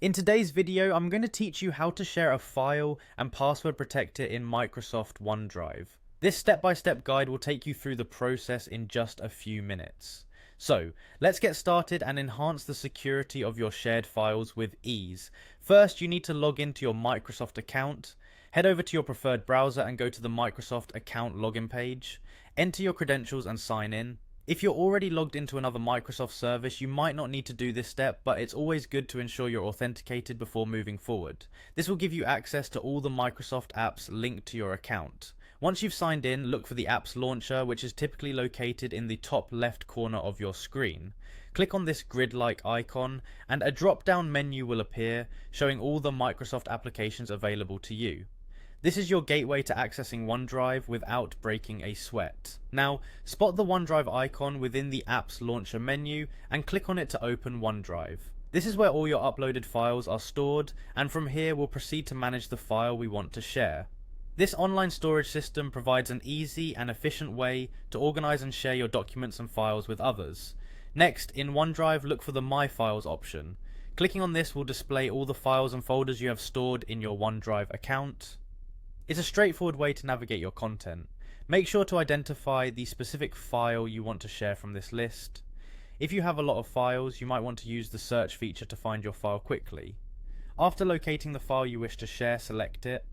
In today's video, I'm going to teach you how to share a file and password protect it in Microsoft OneDrive. This step-by-step guide will take you through the process in just a few minutes. So, let's get started and enhance the security of your shared files with ease. First, you need to log into your Microsoft account. Head over to your preferred browser and go to the Microsoft account login page. Enter your credentials and sign in. If you're already logged into another Microsoft service, you might not need to do this step, but it's always good to ensure you're authenticated before moving forward. This will give you access to all the Microsoft apps linked to your account. Once you've signed in, look for the apps launcher, which is typically located in the top left corner of your screen. Click on this grid-like icon, and a drop-down menu will appear, showing all the Microsoft applications available to you. This is your gateway to accessing OneDrive without breaking a sweat. Now, spot the OneDrive icon within the Apps Launcher menu and click on it to open OneDrive. This is where all your uploaded files are stored, and from here we'll proceed to manage the file we want to share. This online storage system provides an easy and efficient way to organize and share your documents and files with others. Next, in OneDrive, look for the My Files option. Clicking on this will display all the files and folders you have stored in your OneDrive account. It's a straightforward way to navigate your content. Make sure to identify the specific file you want to share from this list. If you have a lot of files, you might want to use the search feature to find your file quickly. After locating the file you wish to share, select it.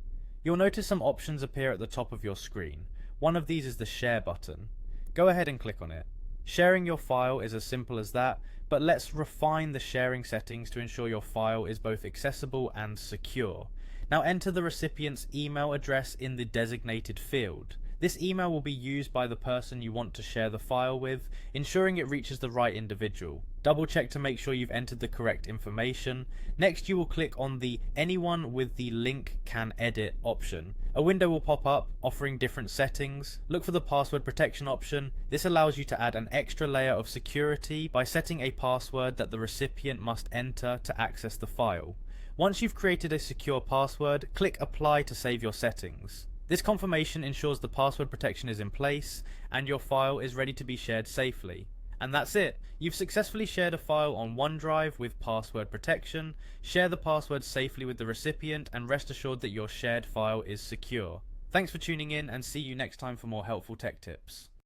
You'll notice some options appear at the top of your screen. One of these is the Share button. Go ahead and click on it. Sharing your file is as simple as that, but let's refine the sharing settings to ensure your file is both accessible and secure. Now enter the recipient's email address in the designated field. This email will be used by the person you want to share the file with, ensuring it reaches the right individual. Double check to make sure you've entered the correct information. Next, you will click on the Anyone with the link can edit option. A window will pop up offering different settings. Look for the password protection option. This allows you to add an extra layer of security by setting a password that the recipient must enter to access the file. Once you've created a secure password, click Apply to save your settings. This confirmation ensures the password protection is in place and your file is ready to be shared safely. And that's it. You've successfully shared a file on OneDrive with password protection. Share the password safely with the recipient and rest assured that your shared file is secure. Thanks for tuning in, and see you next time for more helpful tech tips.